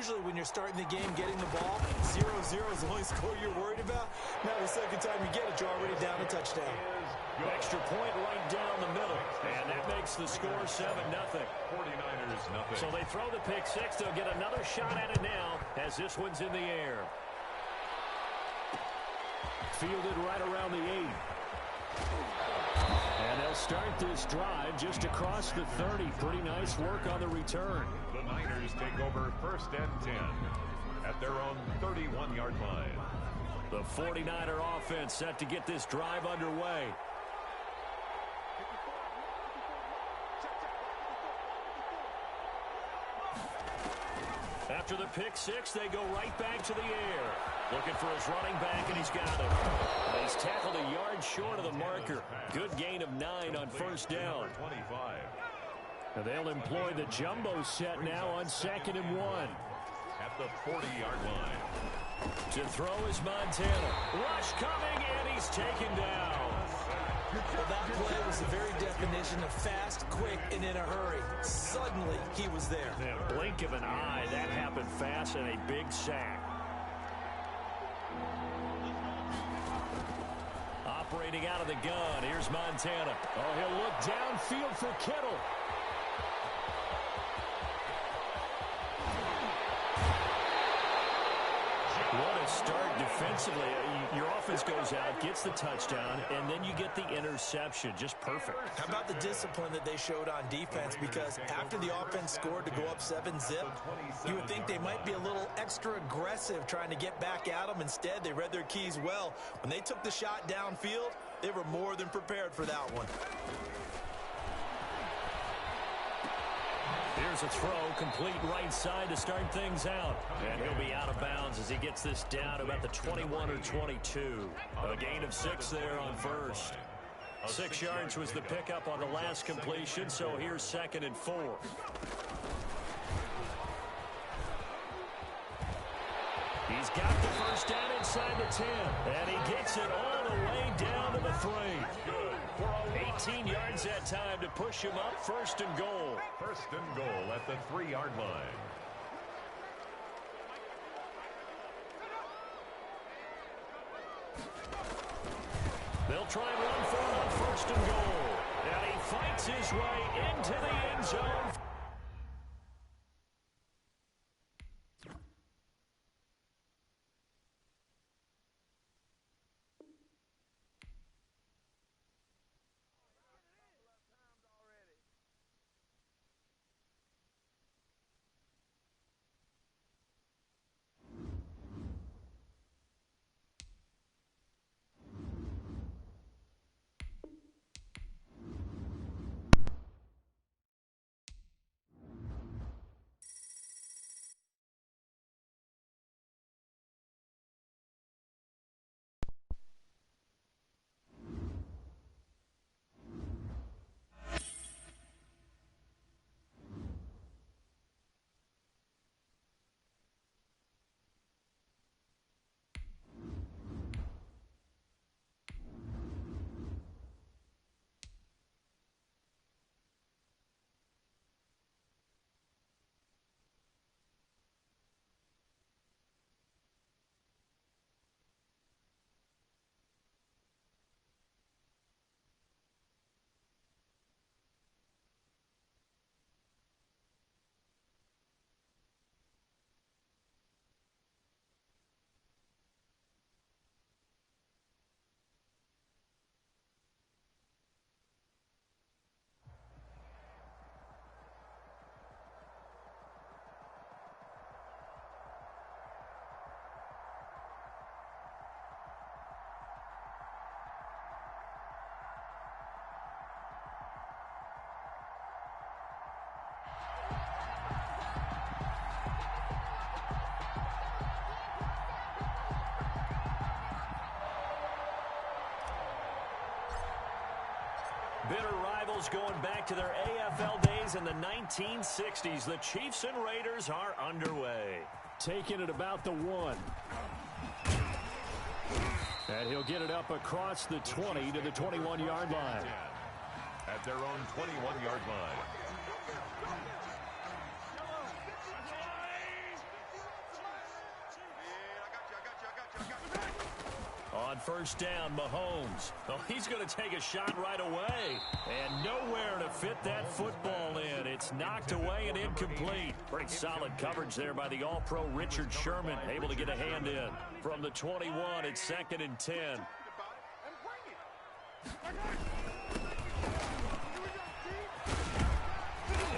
Usually when you're starting the game, getting the ball, 0-0 is the only score you're worried about. Now the second time you get it, you're already down a touchdown. Extra point right down the middle. And that makes the score 7-0. 49ers nothing. So they throw the pick six. They'll get another shot at it now as this one's in the air. Fielded right around the 8. And they'll start this drive just across the 30. Pretty nice work on the return. The Niners take over 1st and 10 at their own 31-yard line. The 49er offense set to get this drive underway. After the pick six, they go right back to the air. Looking for his running back, and he's got it. And he's tackled a yard short of the marker. Good gain of 9 on first down. 25. And they'll employ the jumbo set now on 2nd and 1. At the 40-yard line. To throw is Montana. Rush coming, and he's taken down. Well, that play was the very definition of fast, quick, and in a hurry. Suddenly, he was there. In a blink of an eye, that happened fast, and a big sack. Operating out of the gun, here's Montana. Oh, he'll look downfield for Kittle. What a start defensively. Your offense goes out, gets the touchdown, and then you get the interception. Just perfect. How about the discipline that they showed on defense? Because after the offense scored to go up 7-zip, you would think they might be a little extra aggressive trying to get back at them. Instead, they read their keys well. When they took the shot downfield, they were more than prepared for that one. Here's a throw, complete right side to start things out. And he'll be out of bounds as he gets this down about the 21 or 22. A gain of 6 there on first. 6 yards was the pickup on the last completion, so here's 2nd and 4. He's got the first down inside the 10. And he gets it all the way down to the 3. 18 yards that time to push him up. 1st and goal. 1st and goal at the 3-yard line. They'll try and run for him on 1st and goal. And he fights his way into the end zone. Bitter rivals going back to their AFL days in the 1960s. The Chiefs and Raiders are underway. Taking it about the 1. And he'll get it up across the 20 to the 21-yard line. At their own 21-yard line. On first down, Mahomes. Oh, he's going to take a shot right away. And nowhere to fit that football in. It's knocked away and incomplete. Pretty solid coverage there by the All-Pro Richard Sherman. Able to get a hand in. From the 21, it's 2nd and 10.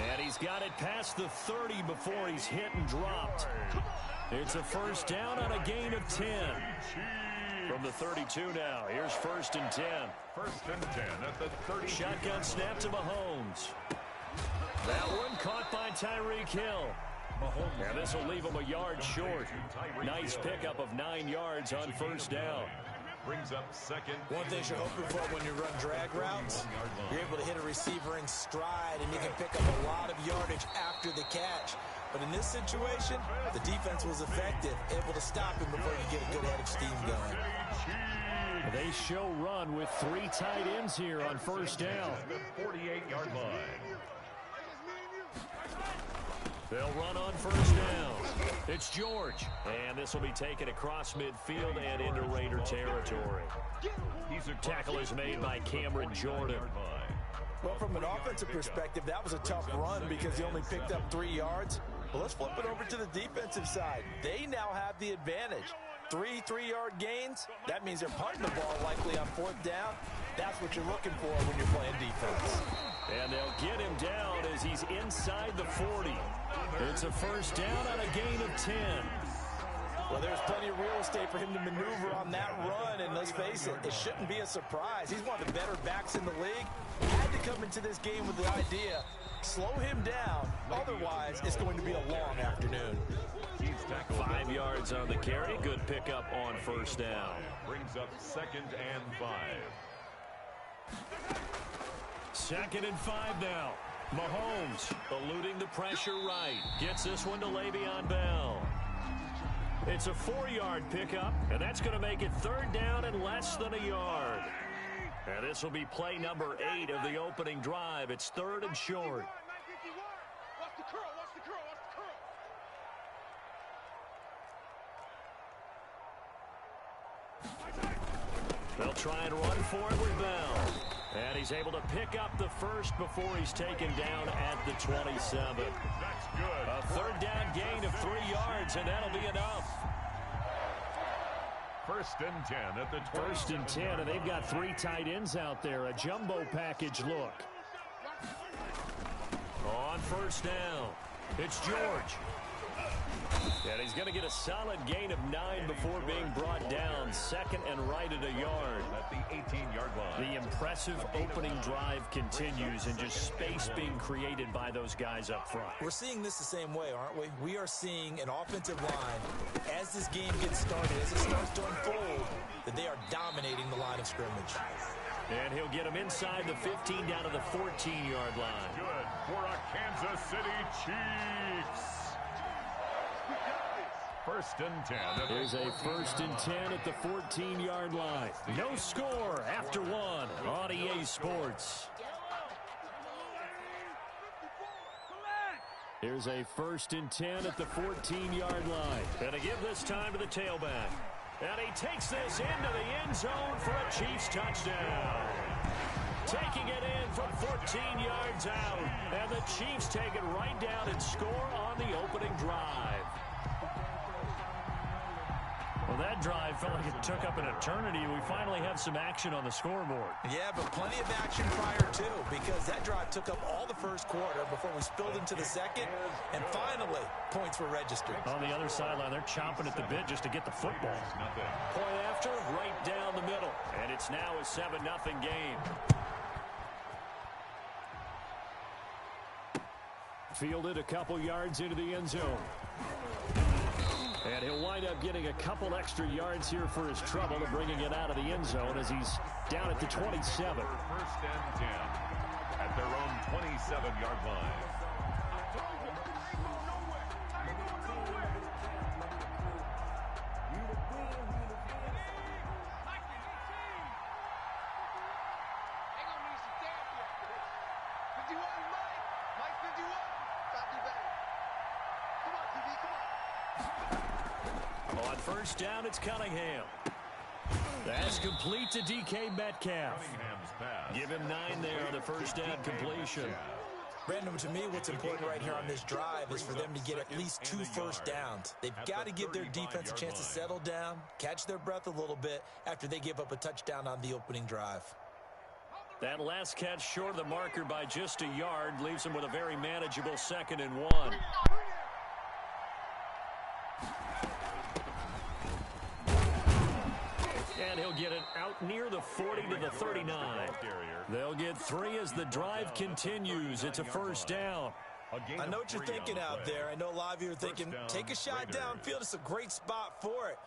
And he's got it past the 30 before he's hit and dropped. It's a first down on a gain of 10. From the 32 now. Here's 1st and 10. 1st and 10 at the 30. Shotgun snap to Mahomes. That one caught by Tyreek Hill. And this will leave him a yard short. Nice pickup of 9 yards on first down. Brings up 2nd. One thing you're hoping for when you run drag routes, you're able to hit a receiver in stride, and you can pick up a lot of yardage after the catch. But in this situation, the defense was effective, able to stop him before you get a good head of steam going. They show run with 3 tight ends here on first down. The 48-yard line. They'll run on first down. It's George. And this will be taken across midfield and into Raider territory. Tackle is made by Cameron Jordan. Well, from an offensive perspective, that was a tough run because he only picked up 3 yards. Well, let's flip it over to the defensive side. They now have the advantage. 3 3-yard gains. That means they're punting the ball likely on 4th down. That's what you're looking for when you're playing defense. And they'll get him down as he's inside the 40. It's a first down on a gain of 10. Well, there's plenty of real estate for him to maneuver on that run, and let's face it, it shouldn't be a surprise. He's one of the better backs in the league. Had to come into this game with the idea, slow him down, otherwise it's going to be a long afternoon. 5 yards on the carry, good pickup on first down. Brings up 2nd and 5. 2nd and 5 now. Mahomes eluding the pressure right. Gets this one to Le'Veon Bell. It's a 4-yard pickup, and that's going to make it 3rd down and less than a yard. And this will be play number 8 of the opening drive. It's 3rd and short. They'll try and run for it with Bell. And he's able to pick up the first before he's taken down at the 27. That's good. A 3rd down gain of 3 yards, and that'll be enough. 1st and 10 at the 20. 1st and 10, and they've got 3 tight ends out there. A jumbo package look. On first down, it's George. And he's going to get a solid gain of 9 before being brought down. 2nd and right at a yard. At the 18-yard line. The impressive opening drive continues, and just space being created by those guys up front. We're seeing this the same way, aren't we? We are seeing an offensive line, as this game gets started, as it starts to unfold, that they are dominating the line of scrimmage. And he'll get him inside the 15 down to the 14-yard line. Good for a Kansas City Chiefs. 1st and 10. Here's a 1st and 10 at the 14-yard line. No score after 1 on EA Sports. Here's a 1st and 10 at the 14-yard line. And to give this time to the tailback. And he takes this into the end zone for a Chiefs touchdown. Taking it in from 14 yards out. And the Chiefs take it right down and score on the opening drive. Well, that drive felt like it took up an eternity. We finally have some action on the scoreboard. Yeah, but plenty of action prior to, because that drive took up all the first quarter before we spilled into the second, and finally, points were registered. On the other sideline, they're chomping at the bit just to get the football. Point after, right down the middle, and it's now a 7-0 game. Fielded a couple yards into the end zone. And he'll wind up getting a couple extra yards here for his trouble of bringing it out of the end zone as he's down at the 27. 1st and 10 at their own 27-yard line. On first down, it's Cunningham. That's complete to DK Metcalf. Cunningham's pass. Give him 9 there on the first down completion. Brandon, to me, what's important right here on this drive is for them to get at least 2 first downs. They've got to give their defense a chance to settle down, catch their breath a little bit after they give up a touchdown on the opening drive. That last catch short of the marker by just a yard leaves them with a very manageable 2nd and 1. And he'll get it out near the 40 to the 39. They'll get 3 as the drive continues. It's a first down. I know what you're thinking out there. I know a lot of you are thinking, take a shot downfield. It's a great spot for it.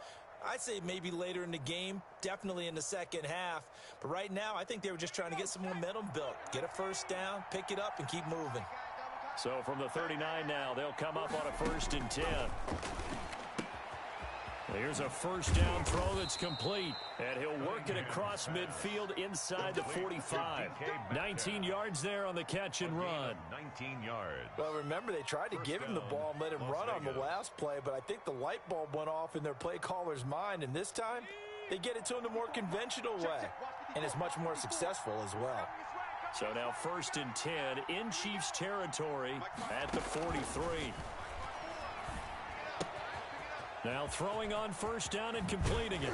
I'd say maybe later in the game, definitely in the second half. But right now, I think they were just trying to get some momentum built. Get a first down, pick it up, and keep moving. So from the 39 now, they'll come up on a 1st and 10. Here's a first down throw that's complete. And he'll work it across midfield inside the 45. 19 yards there on the catch and run. 19 yards. Well, remember, they tried to give him the ball and let him run on the last play, but I think the light bulb went off in their play caller's mind, and this time they get it to him the more conventional way, and it's much more successful as well. So now 1st and 10 in Chiefs territory at the 43. Now throwing on first down and completing it.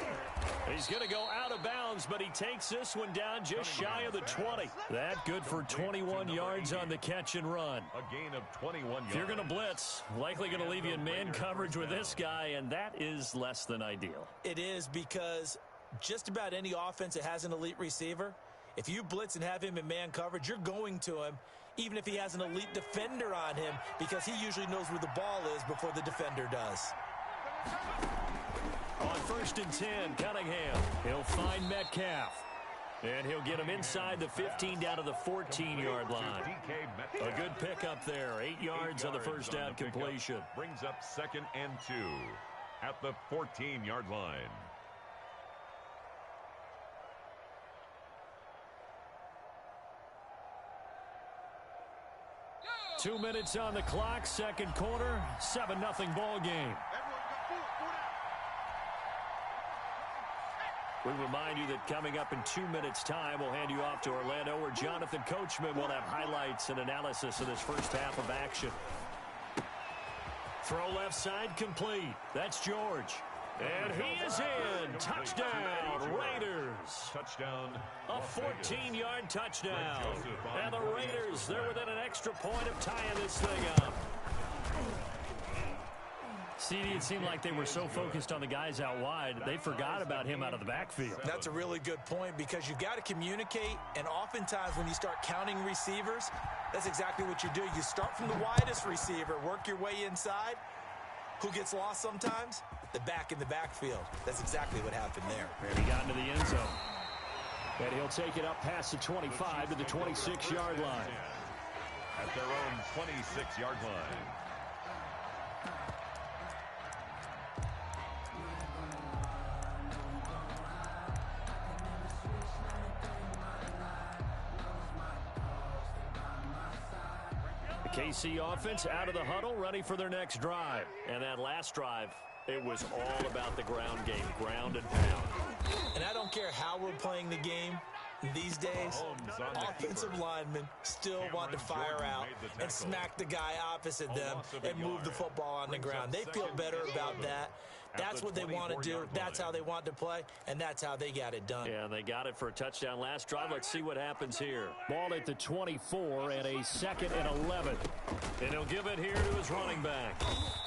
He's going to go out of bounds, but he takes this one down just shy of the 20. That good for 21 yards on the catch and run. A gain of 21 yards. If you're going to blitz, likely going to leave you in man coverage with this guy, and that is less than ideal. It is, because just about any offense that has an elite receiver, if you blitz and have him in man coverage, you're going to him, even if he has an elite defender on him, because he usually knows where the ball is before the defender does. On 1st and 10, Cunningham. He'll find Metcalf. And he'll get him inside the 15 down to the 14-yard line. A good pickup there. 8 yards on the first down completion. Brings up 2nd and 2 at the 14-yard line. Two minutes on the clock, second quarter, 7-0 ball game. We remind you that coming up in 2 minutes' time, we'll hand you off to Orlando, where Jonathan Coachman will have highlights and analysis of this first half of action. Throw left side complete. That's George. And he is in. Touchdown, Raiders. Touchdown. A 14-yard touchdown. And the Raiders, they're within an extra point of tying this thing up. CD, it seemed like they were so focused on the guys out wide, they forgot about him out of the backfield. That's a really good point, because you got to communicate, and oftentimes when you start counting receivers, that's exactly what you do. You start from the widest receiver, work your way inside. Who gets lost sometimes? The back in the backfield. That's exactly what happened there. And he got into the end zone. And he'll take it up past the 25 to the 26-yard line. At their own 26-yard line. KC offense out of the huddle, ready for their next drive. And that last drive, it was all about the ground game, ground and pound. And I don't care how we're playing the game these days, offensive linemen still want to fire out and smack the guy opposite them and move the football on the ground. They feel better about that. That's what they want to do. That's how they want to play, and that's how they got it done. Yeah, they got it for a touchdown last drive. Let's see what happens here. Ball at the 24 and a 2nd and 11. And he'll give it here to his running back.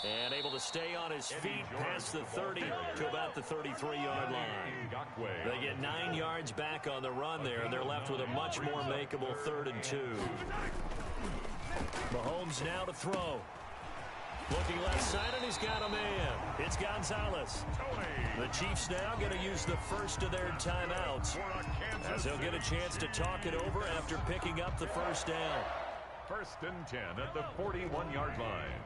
And able to stay on his feet past the 30 to about the 33-yard line. They get 9 yards back on the run there, and they're left with a much more makeable 3rd and 2. Mahomes now to throw. Looking left side, and he's got a man. It's Gonzalez. The Chiefs now going to use the first of their timeouts, as they'll get a chance to talk it over after picking up the first down. 1st and 10 at the 41-yard line.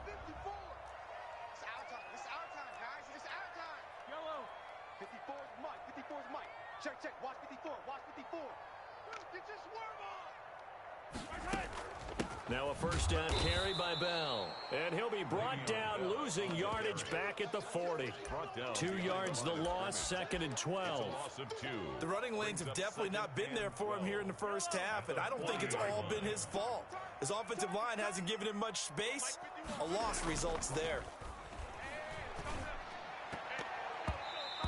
It's our time. It's our time, guys. It's our time. Yellow. 54 is Mike. 54 is Mike. Check, check. Watch 54. Watch 54. Get your swerve on. Now a first down carry by Bell. And he'll be brought down, losing yardage back at the 40. 2 yards the loss, 2nd and 12. The running lanes have definitely not been there for him here in the first half, and I don't think it's all been his fault. His offensive line hasn't given him much space. A loss results there.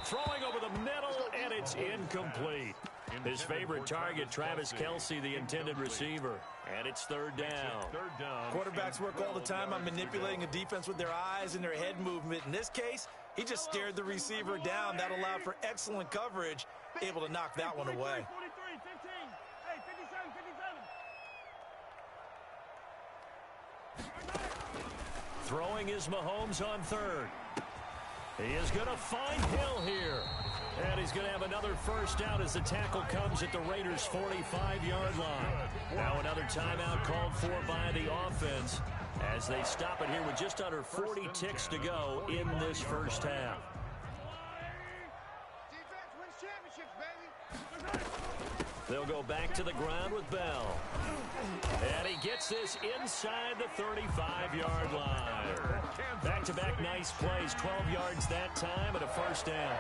Throwing over the middle, and it's incomplete. His favorite target, Travis Kelce, the intended receiver. And it's 3rd down. Quarterbacks work all the time on manipulating a defense with their eyes and their head movement. In this case, he just stared the receiver down. That allowed for excellent coverage, able to knock that one away. 43, 15. Hey, 57. Throwing is Mahomes on 3rd. He is going to find Hill here. And he's going to have another first down as the tackle comes at the Raiders' 45-yard line. Now another timeout called for by the offense as they stop it here with just under 40 ticks to go in this first half. Defense wins championships, baby. They'll go back to the ground with Bell. And he gets this inside the 35-yard line. Back-to-back nice plays, 12 yards that time and a first down.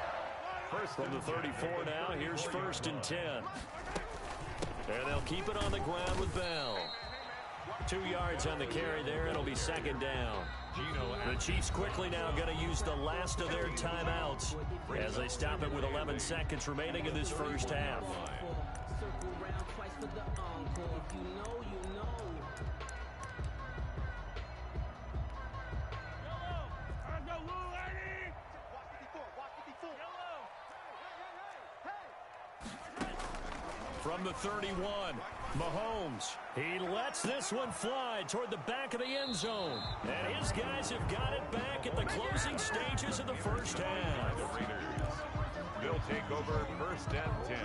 From the 34 now, here's 1st and 10. And they'll keep it on the ground with Bell. 2 yards on the carry there. It'll be 2nd down. The Chiefs quickly now going to use the last of their timeouts as they stop it with 11 seconds remaining in this first half. From the 31, Mahomes. He lets this one fly toward the back of the end zone. And his guys have got it back at the closing stages of the first half. The Raiders. They'll take over 1st and 10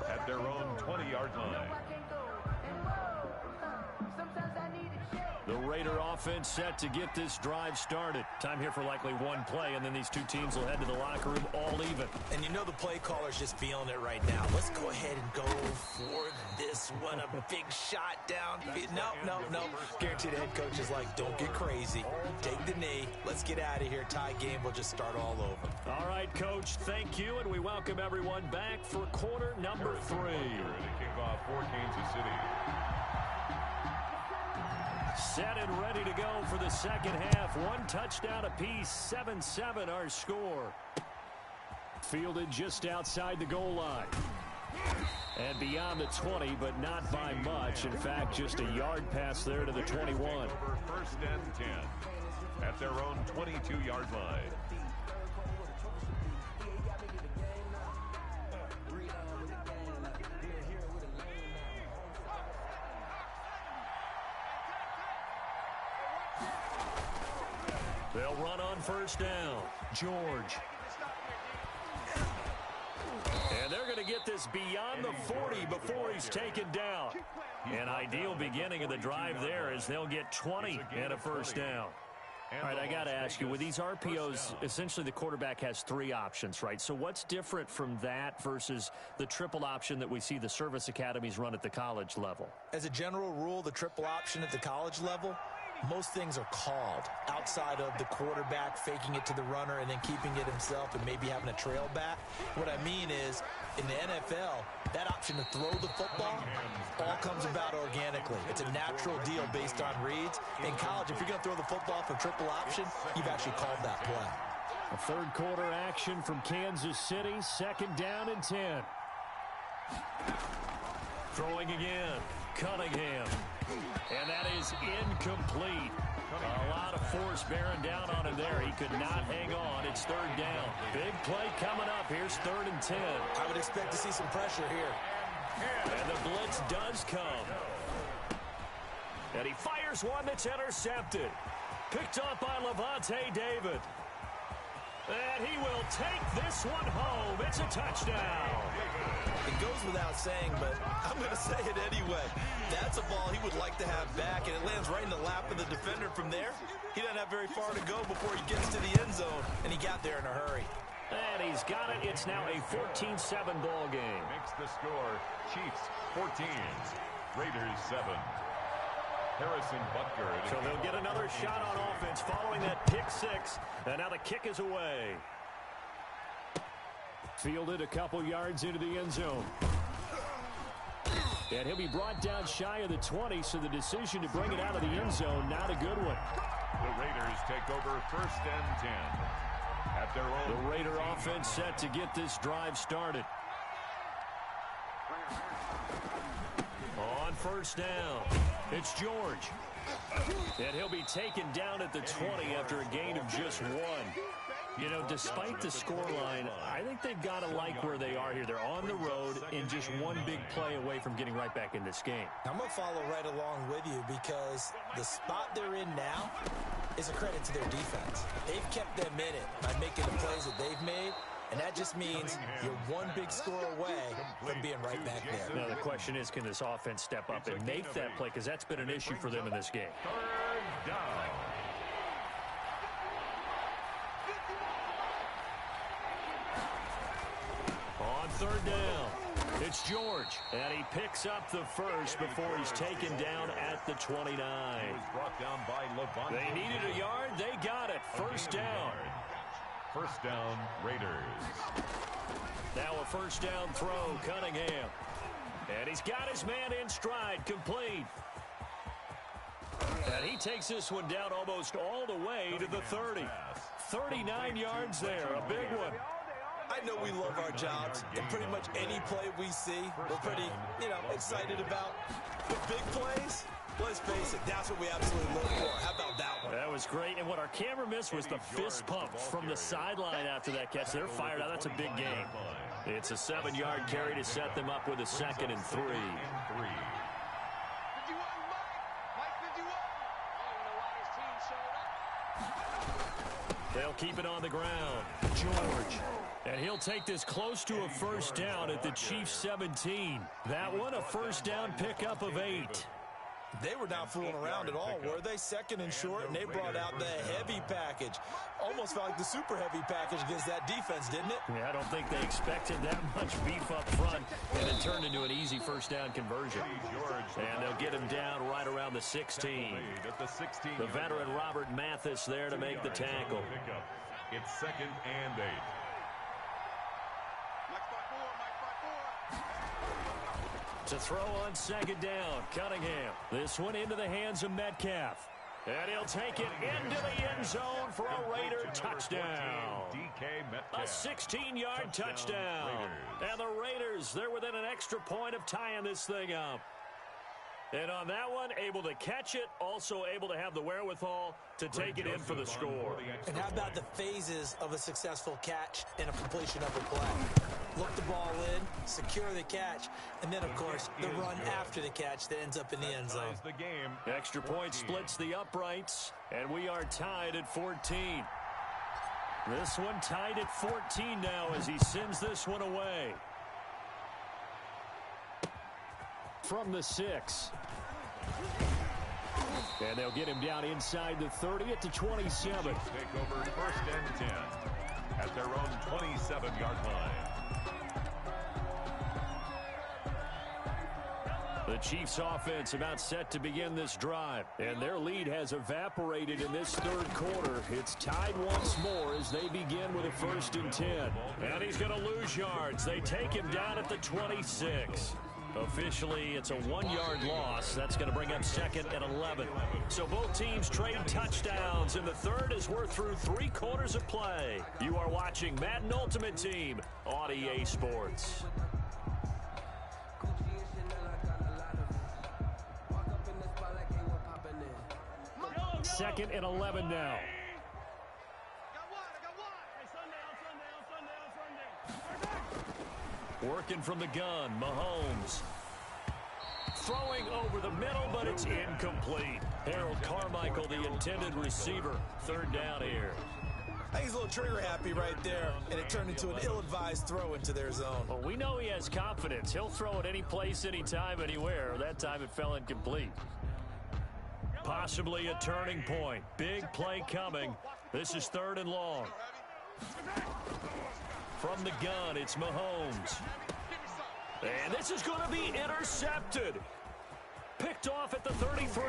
at their own 20-yard line. The Raider offense set to get this drive started. Time here for likely one play, and then these two teams will head to the locker room all even. And you know the play caller's just feeling it right now. Let's go ahead and go for this one. A big shot down. No. Guarantee the head coach is like, don't get crazy. Take the knee. Let's get out of here. Tie game. We'll just start all over. All right, Coach, thank you, and we welcome everyone back for quarter number 3. Here to kick off for Kansas City. Set and ready to go for the second half. 1 touchdown apiece, 7-7 our score. Fielded just outside the goal line. And beyond the 20, but not by much. In fact, just a yard pass there to the 21. Over 1st and 10 at their own 22-yard line. They'll run on first down. George. And they're going to get this beyond the 40 before he's taken down. An ideal beginning of the drive there as they'll get 20 and a first down. All right, I got to ask you, with these RPOs, essentially the quarterback has 3 options, right? So what's different from that versus the triple option that we see the service academies run at the college level? As a general rule, the triple option at the college level, most things are called outside of the quarterback faking it to the runner and then keeping it himself and maybe having a trail back. What I mean is, in the NFL, that option to throw the football all comes about organically. It's a natural deal based on reads. In college, if you're going to throw the football for triple option, you've actually called that play. A third quarter action from Kansas City, 2nd down and 10. Throwing again, Cunningham. And that is incomplete. A lot of force bearing down on him there. He could not hang on. It's 3rd down. Big play coming up. Here's 3rd and 10. I would expect to see some pressure here. And the blitz does come. And he fires one that's intercepted. Picked up by Levante David. And he will take this one home. It's a touchdown. It goes without saying, but I'm going to say it anyway. That's a ball he would like to have back, and it lands right in the lap of the defender from there. He doesn't have very far to go before he gets to the end zone, and he got there in a hurry. And he's got it. It's now a 14-7 ball game. Makes the score Chiefs 14, Raiders 7. Harrison Butker. So they'll get another shot on offense following that pick six. And now the kick is away. Fielded a couple yards into the end zone. And he'll be brought down shy of the 20, so the decision to bring it out of the end zone, not a good one. The Raiders take over 1st and 10 at their own. The Raider offense set to get this drive started. On 1st down, it's George. And he'll be taken down at the 20 after a gain of just 1. You know, despite the scoreline, I think they've got to like where they are here. They're on the road and just one big play away from getting right back in this game. I'm going to follow right along with you because the spot they're in now is a credit to their defense. They've kept them in it by making the plays that they've made, and that just means you're one big score away from being right back there. Now, the question is, can this offense step up and make that play? Because that's been an issue for them in this game. 3rd down. On 3rd down, it's George. And he picks up the first before he's taken down at the 29. He was brought down by Levante. They needed a yard. They got it. 1st down. 1st down, Raiders. Now a 1st down throw, Cunningham. And he's got his man in stride, complete. And he takes this one down almost all the way to the 30. 39 yards there, a big one. I know we love our jobs, and pretty much any play we see, we're pretty, excited about. But big plays, let's face it, that's what we absolutely look for. How about that one? That was great, and what our camera missed was the fist pump from the sideline after that catch. They're fired out. That's a big game. It's a 7-yard carry to set them up with a 2nd and 3. They'll keep it on the ground. George. And he'll take this close to a 1st down at the Chiefs' 17. That one a 1st down pickup of 8. They were not fooling around at all, were they? 2nd and short, and they brought out the heavy package. Almost felt like the super heavy package against that defense, didn't it? Yeah, I don't think they expected that much beef up front, and it turned into an easy 1st down conversion. And they'll get him down right around the 16. The veteran Robert Mathis there to make the tackle. It's 2nd and 8. To throw on 2nd down, Cunningham. This one into the hands of Metcalf. And he'll take it into the end zone for a Raider touchdown. A 16-yard touchdown. And the Raiders, they're within an extra point of tying this thing up. And on that one, able to catch it, also able to have the wherewithal to take it in for the score. And how about the phases of a successful catch and a completion of a play? Look the ball in, secure the catch, and then, of course, the run after the catch that ends up in the end zone. Extra point splits the uprights, and we are tied at 14. This one tied at 14 now as he sends this one away. From the 6. And they'll get him down inside the 30 at the 27. Take over 1st and 10 at their own 27-yard line. The Chiefs offense about set to begin this drive, and their lead has evaporated in this 3rd quarter. It's tied once more as they begin with a 1st and 10. And he's going to lose yards. They take him down at the 26. Officially, it's a 1-yard loss. That's going to bring up 2nd and 11. So both teams trade touchdowns, and the 3rd as we're through 3 quarters of play. You are watching Madden Ultimate Team on EA Sports. 2nd and 11 now. Working from the gun, Mahomes. Throwing over the middle, but it's incomplete. Harold Carmichael, the intended receiver. 3rd down here. I think he's a little trigger happy right there, and it turned into an ill-advised throw into their zone. Well, we know he has confidence. He'll throw it any place, anytime, anywhere. That time it fell incomplete. Possibly a turning point. Big play coming. This is 3rd and long. From the gun, it's Mahomes. And this is going to be intercepted. Picked off at the 33.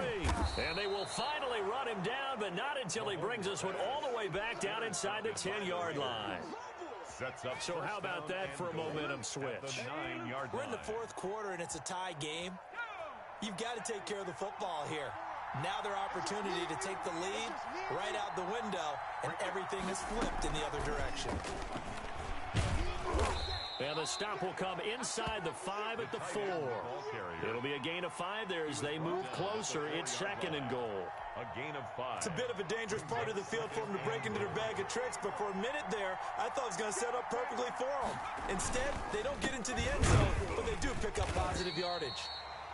And they will finally run him down, but not until he brings us one all the way back down inside the 10-yard line. So how about that for a momentum switch? We're in the fourth quarter, and it's a tie game. You've got to take care of the football here. Now their opportunity to take the lead right out the window, and everything is flipped in the other direction. And the stop will come inside the 5 at the 4. It'll be a gain of 5 there as they move closer. It's second and goal. A gain of 5. It's a bit of a dangerous part of the field for them to break into their bag of tricks, but for a minute there, I thought it was going to set up perfectly for them. Instead, they don't get into the end zone, but they do pick up positive yardage.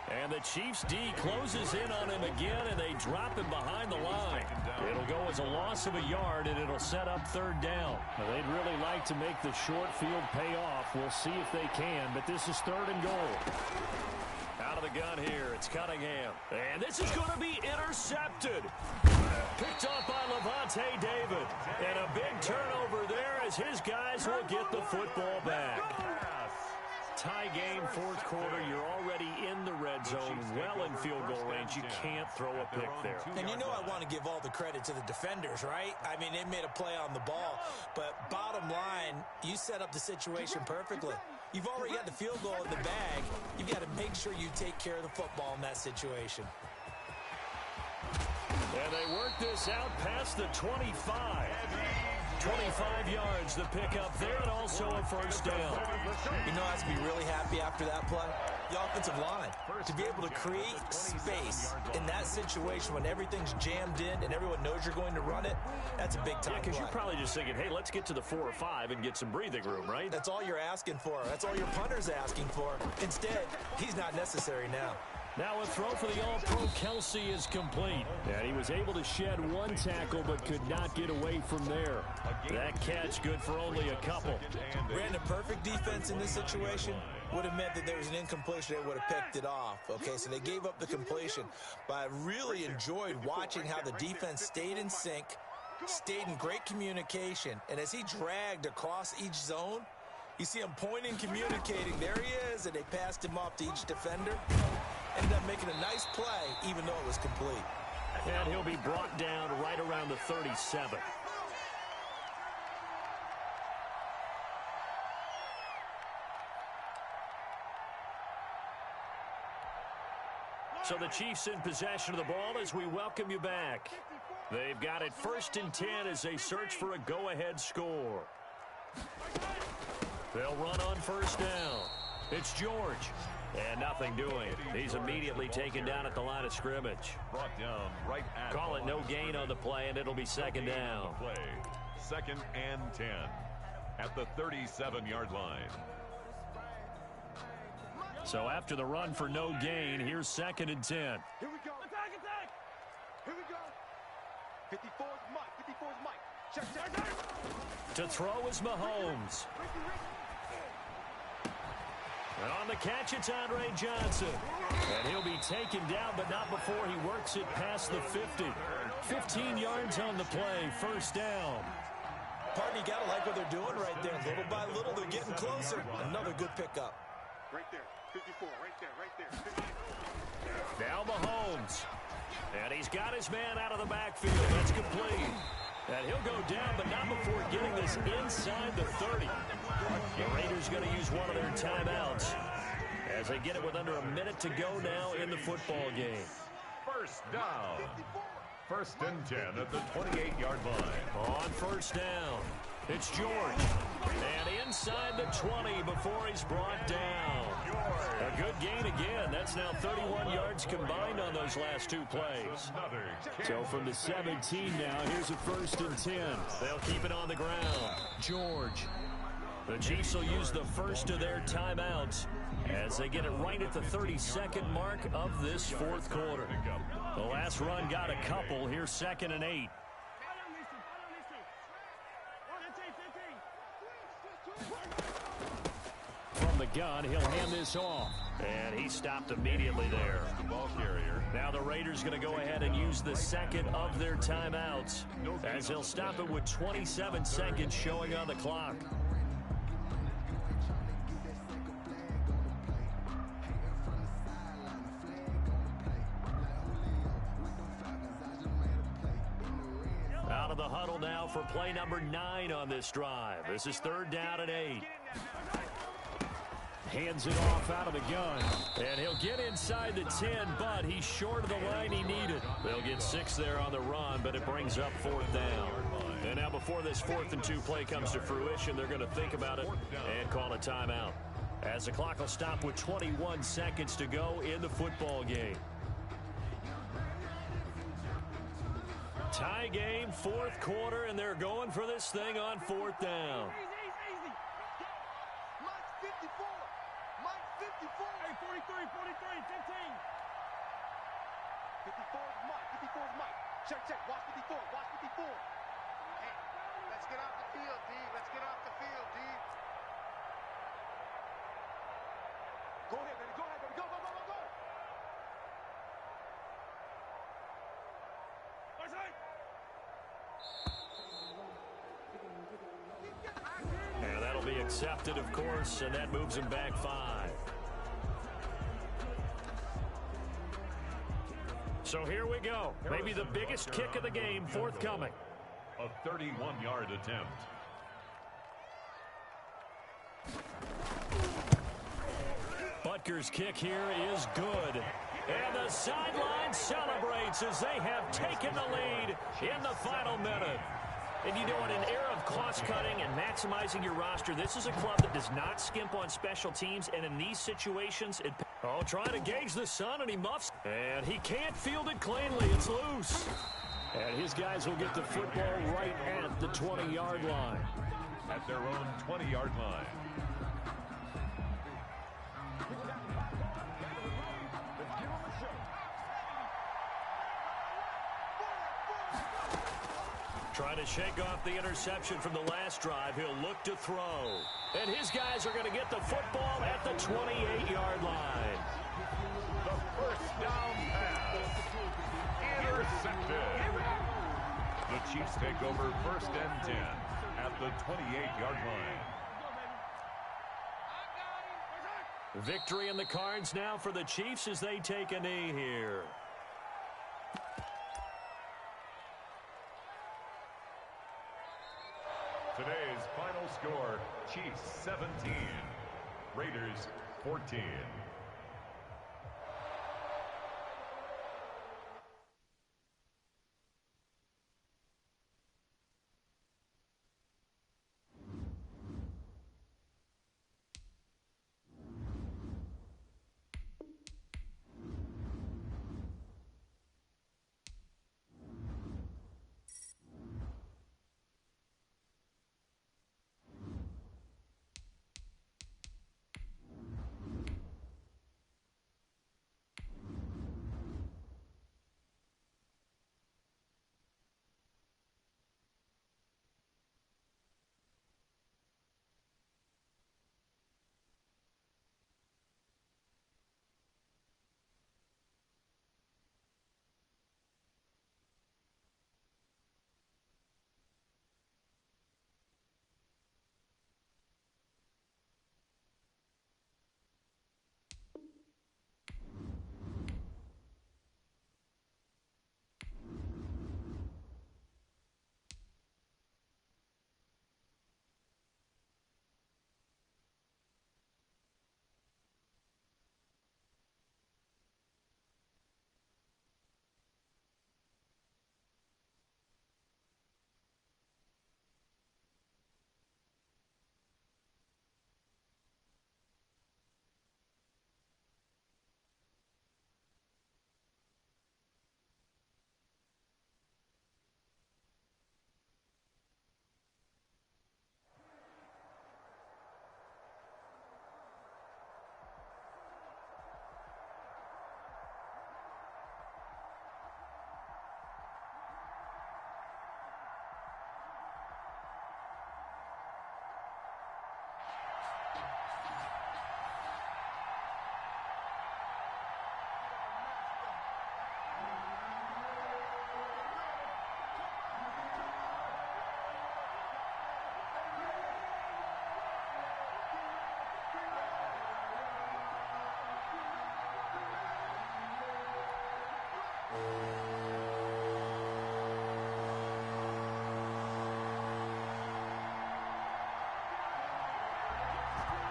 And the Chiefs' D closes in on him again, and they drop him behind the line. It'll go as a loss of a yard, and it'll set up third down. Now, they'd really like to make the short field pay off. We'll see if they can, but this is third and goal. Out of the gun here, it's Cunningham. And this is going to be intercepted. Picked off by Levante David. And a big turnover there as his guys will get the football back. Tie game, fourth quarter. You're already in the red zone, well in field goal range. You can't throw a pick there. And you know I want to give all the credit to the defenders, right? I mean, they made a play on the ball. But bottom line, you set up the situation perfectly. You've already got the field goal in the bag. You've got to make sure you take care of the football in that situation. And they work this out past the 25. 25 yards, the pickup there, and also a first down. You know, I have to be really happy after that play. The offensive line, to be able to create space in that situation when everything's jammed in and everyone knows you're going to run it, that's a big time play. Because you're probably just thinking, hey, let's get to the 4 or 5 and get some breathing room, right? That's all you're asking for. That's all your punter's asking for. Instead, he's not necessary now. Now a throw for the All-Pro Kelsey is complete. And he was able to shed one tackle but could not get away from there. That catch good for only a couple. Ran a perfect defense in this situation. Would have meant that there was an incompletion. They would have picked it off. Okay, so they gave up the completion. But I really enjoyed watching how the defense stayed in sync, stayed in great communication. And as he dragged across each zone, you see him pointing, communicating. There he is, and they passed him off to each defender. Ended up making a nice play, even though it was complete. And he'll be brought down right around the 37. So the Chiefs in possession of the ball as we welcome you back. They've got it 1st and 10 as they search for a go-ahead score. They'll run on first down. It's George. And nothing doing. He's immediately taken down at the line of scrimmage. Brought down right at Call it no gain on the play, and it'll be second down. Play. 2nd and 10 at the 37-yard line. So after the run for no gain, here's 2nd and 10. Here we go. Attack, attack. Here we go. 54's Mike. 54's Mike. Check. To throw is Mahomes. And on the catch, it's Andre Johnson. And he'll be taken down, but not before he works it past the 50. 15 yards on the play, first down. Pardon, you got to like what they're doing right there. Little by little, they're getting closer. Another good pickup. Right there. 54. Right there. Now Mahomes. And he's got his man out of the backfield. That's complete. And he'll go down, but not before getting this inside the 30. The Raiders going to use one of their timeouts as they get it with under a minute to go now in the football game. First down. 1st and 10 at the 28-yard line. On first down, it's George. And inside the 20 before he's brought down. A good gain again. That's now 31 yards combined on those last 2 plays. So from the 17 now, here's a 1st and 10. They'll keep it on the ground. George. The Chiefs will use the first of their timeouts as they get it right at the 32nd mark of this fourth quarter. The last run got a couple. Here's 2nd and 8. From the gun, he'll hand this off. And he stopped immediately there. The ball carrier. Now the Raiders going to go ahead and use the second of their timeouts as they'll stop it with 27 seconds showing on the clock. huddle now for play number 9 on this drive. This is 3rd down and 8. Hands it off out of the gun. And he'll get inside the 10, but he's short of the line he needed. They'll get 6 there on the run, but it brings up 4th down. And now before this 4th and 2 play comes to fruition, they're going to think about it and call a timeout, as the clock will stop with 21 seconds to go in the football game. Tie game, 4th quarter, and they're going for this thing on 4th down. Mike 54. Hey, 43, 15. 54 is Mike. 54 is Mike. Check. Watch 54. Hey, let's get off the field, D. Go ahead, baby. Go. And that'll be accepted, of course, and that moves him back 5. So here we go. Maybe the biggest kick of the game forthcoming. A 31-yard attempt. Butker's kick here is good. And the sideline celebrates as they have taken the lead in the final minute. And you know, in an era of cost-cutting and maximizing your roster, this is a club that does not skimp on special teams. And in these situations, trying to gauge the sun, and he muffs. And he can't field it cleanly. It's loose. And his guys will get the football right at the 20-yard line. At their own 20-yard line. Trying to shake off the interception from the last drive. He'll look to throw. And his guys are going to get the football at the 28-yard line. The first down pass. Intercepted. The Chiefs take over 1st and 10 at the 28-yard line. Victory in the cards now for the Chiefs as they take a knee here. Today's final score, Chiefs 17, Raiders 14.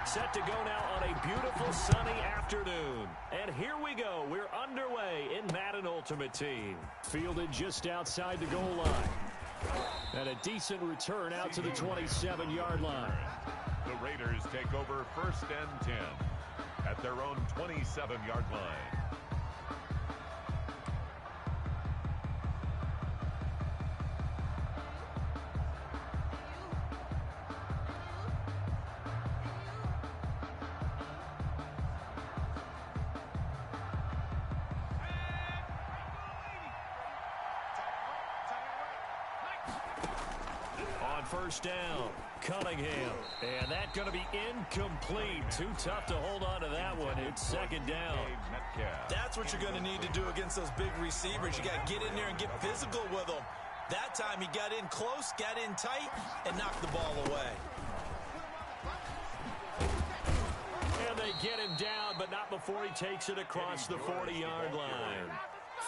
Set to go now on a beautiful sunny afternoon. And here we go. We're underway in Madden Ultimate Team. Fielded just outside the goal line. And a decent return out to the 27-yard line. The Raiders take over 1st and 10 at their own 27-yard line. First down, Cunningham. And that's going to be incomplete. Too tough to hold on to that one. It's 2nd down. That's what you're going to need to do against those big receivers. You got to get in there and get physical with them. That time he got in close, got in tight, and knocked the ball away. And they get him down, but not before he takes it across the 40-yard line.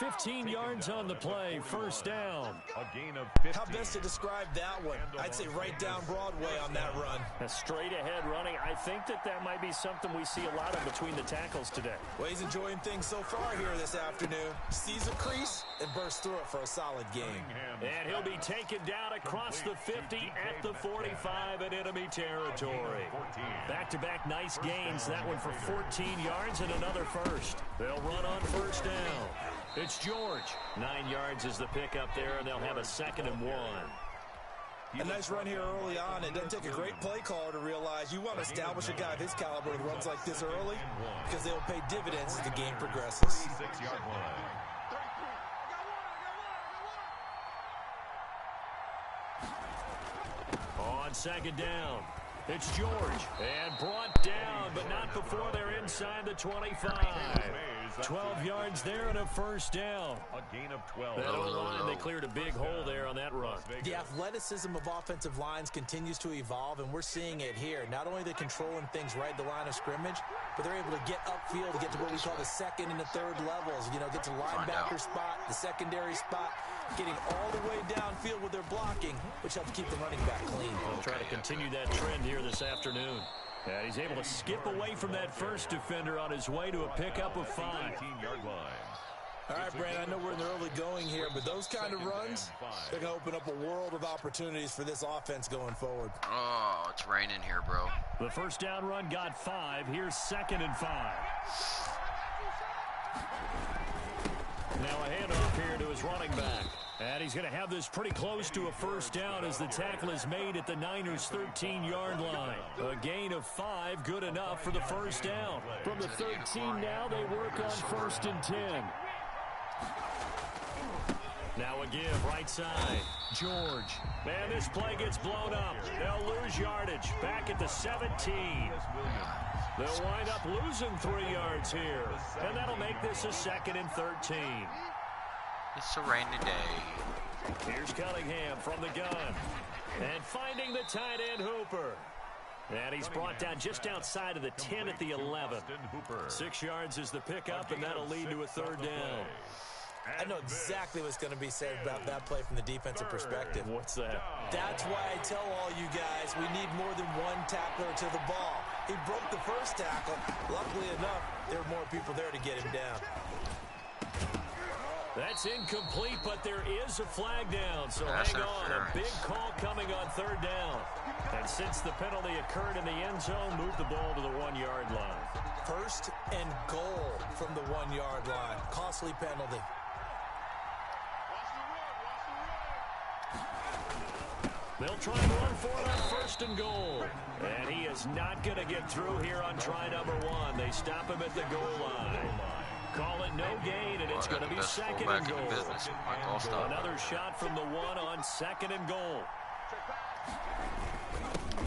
15 yards on the play, 1st down. A gain of 15. How best to describe that one? I'd say right down Broadway on that run. A straight ahead running. I think that might be something we see a lot of between the tackles today. Well, he's enjoying things so far here this afternoon. Sees a crease and bursts through it for a solid game. And he'll be taken down across the 50 at the 45 in enemy territory. Back-to-back nice gains. That one for 14 yards and another first. They'll run on 1st down. It's George. 9 yards is the pickup there, and they'll have a 2nd and 1. A nice run here early on. It doesn't take a great play caller to realize you want to establish a guy of his caliber that runs like this early because they'll pay dividends as the game progresses. 6-yard line. On 2nd down, it's George. And brought down, but not before they're inside the 25. 12 yards there and a 1st down. A gain of 12. That O-line, they cleared a big hole there on that run. The athleticism of offensive lines continues to evolve, and we're seeing it here. Not only are they controlling things right at the line of scrimmage, but they're able to get upfield to get to what we call the 2nd and the 3rd levels. You know, get to the linebacker spot, the secondary spot, getting all the way downfield with their blocking, which helps keep the running back clean. We'll try to continue that trend here this afternoon. And he's able to skip away from that first defender on his way to a pickup of 5. 18-yard line. All right, Brandon, I know we're in the early going here, but those kind of runs, they're going to open up a world of opportunities for this offense going forward. Oh, it's raining here, bro. The 1st down run got 5. Here's 2nd and 5. Now a handoff here to his running back. And he's going to have this pretty close to a 1st down as the tackle is made at the Niners' 13-yard line. A gain of 5, good enough for the 1st down. From the 13 now, they work on 1st and 10. Now a give, right side. George. Man, this play gets blown up. They'll lose yardage. Back at the 17. They'll wind up losing 3 yards here. And that'll make this a 2nd and 13. It's a rainy day. Here's Cunningham from the gun. And finding the tight end Hooper. And he's brought down just outside of the 10 at the 11. 6 yards is the pickup, and that'll lead to a 3rd down. I know exactly what's going to be said about that play from the defensive perspective. What's that? That's why I tell all you guys we need more than one tackler to the ball. He broke the first tackle. Luckily enough, there were more people there to get him down. That's incomplete, but there is a flag down, so hang on. A big call coming on 3rd down. And since the penalty occurred in the end zone, move the ball to the 1-yard line. 1st and goal from the 1-yard line. Costly penalty. They'll try and run for it on 1st and goal. And he is not going to get through here on try number 1. They stop him at the goal line. Call it no gain, and it's going to be 2nd and goal. Another shot from the 1 on 2nd and goal.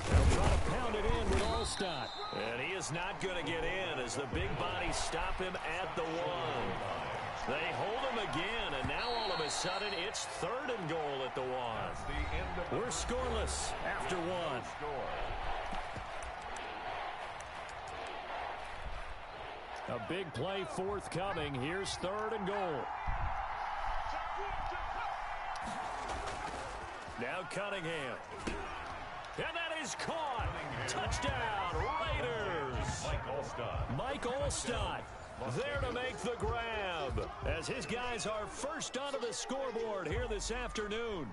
They'll try to pound it in with Allstott. And he is not going to get in as the big bodies stop him at the 1. They hold him again, and now all of a sudden it's 3rd and goal at the 1. We're scoreless after 1. A big play forthcoming. Here's 3rd and goal. Now Cunningham. And that is caught. Touchdown, Raiders. Mike Olstad there to make the grab as his guys are first onto the scoreboard here this afternoon.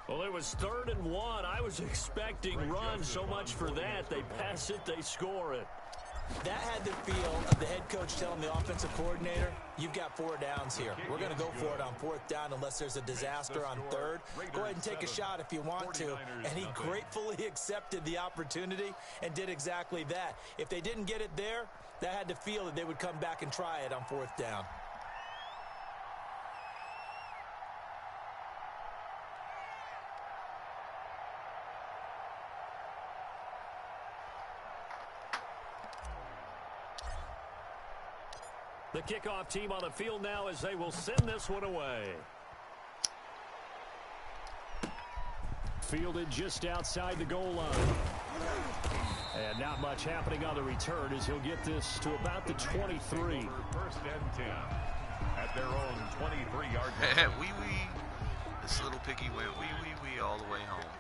Well, it was 3rd and 1. I was expecting runs. So much for that. They pass it, they score it. That had the feel of the head coach telling the offensive coordinator, you've got 4 downs here. We're going to go for it on 4th down unless there's a disaster on 3rd. Go ahead and take a shot if you want to. And he gratefully accepted the opportunity and did exactly that. If they didn't get it there, that had the feel that they would come back and try it on 4th down. The kickoff team on the field now as they will send this one away. Fielded just outside the goal line. And not much happening on the return as he'll get this to about the 23. 1st and 10 at their own 23-yard line. Wee. This little piggy went wee all the way home.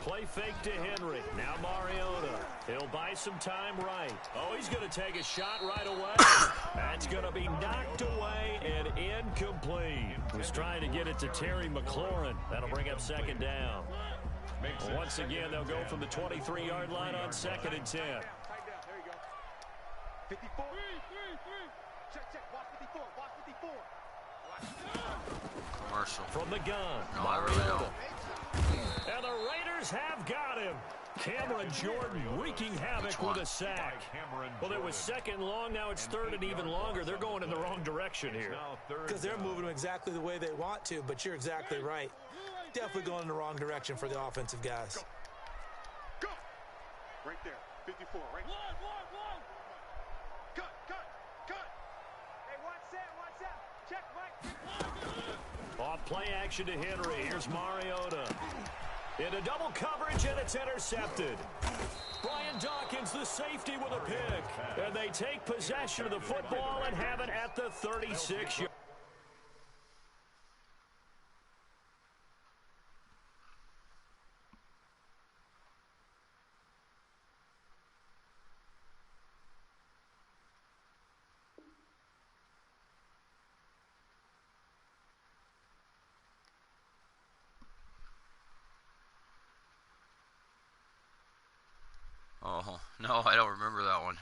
Play fake to Henry. Now Mariota. He'll buy some time right. Oh, he's going to take a shot right away. That's going to be knocked away and incomplete. Was trying to get it to Terry McLaurin. That'll bring up 2nd down. Well, once again, they'll go from the 23-yard line on 2nd and 10. There you go. 54. Check. Watch 54. Watch 54. Commercial. From the gun. No, I really don't. And the Raiders have got him. Cameron Jordan wreaking havoc with a sack. Well, it was 2nd long. Now it's 3rd and even longer. They're going in the wrong direction here. Because they're moving them exactly the way they want to, but you're exactly right. Definitely going in the wrong direction for the offensive guys. Go. Right there. 54. Right. Cut. Hey, watch out. Check, Mike. Off play action to Henry. Here's Mariota. Into double coverage, and it's intercepted. Brian Dawkins, the safety, with a pick. And they take possession of the football and have it at the 36-yard. Oh, no, I don't remember that one.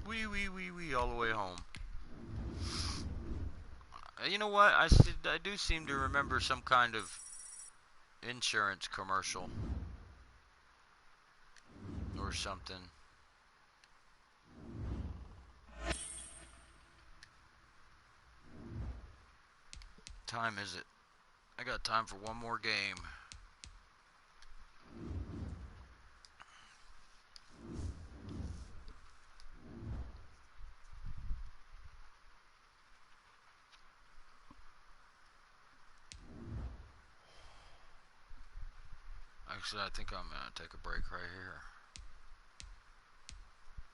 Wee all the way home. You know what? I do seem to remember some kind of insurance commercial or something. Time is it? I got time for one more game. Actually, I think I'm gonna take a break right here.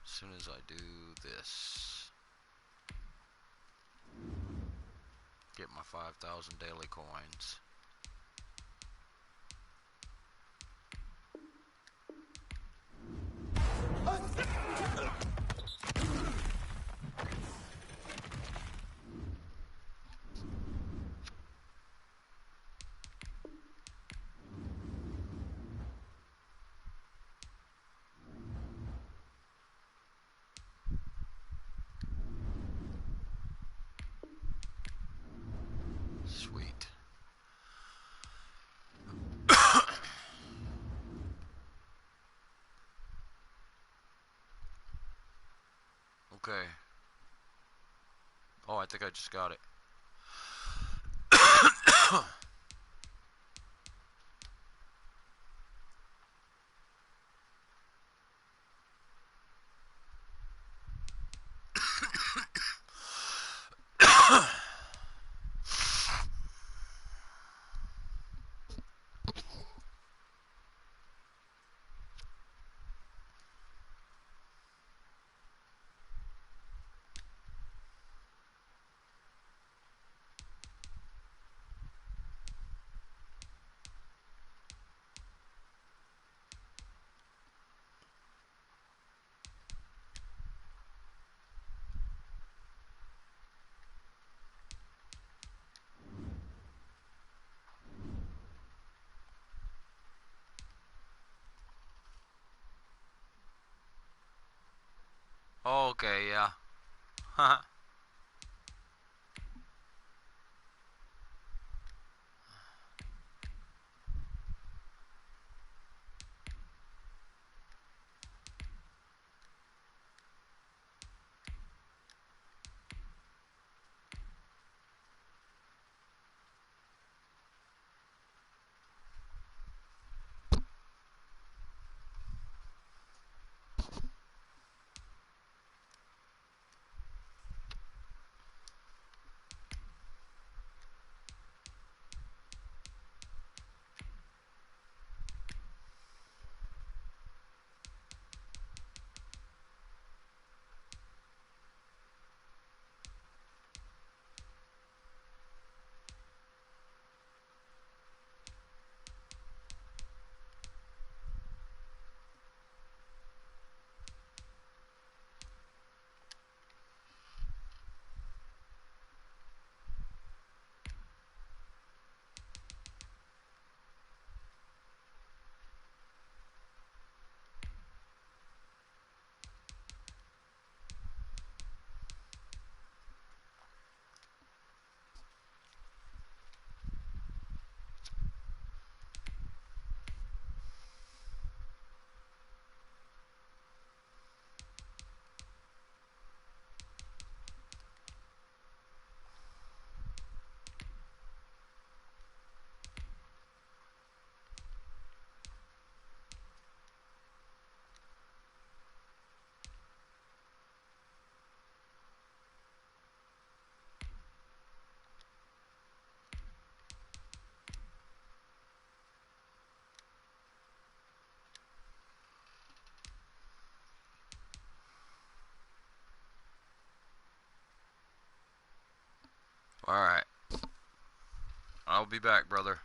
As soon as I do this. Get my 5,000 daily coins. Sweet. Okay. Oh, I think I just got it. okay, yeah. Haha. Alright. I'll be back, brother.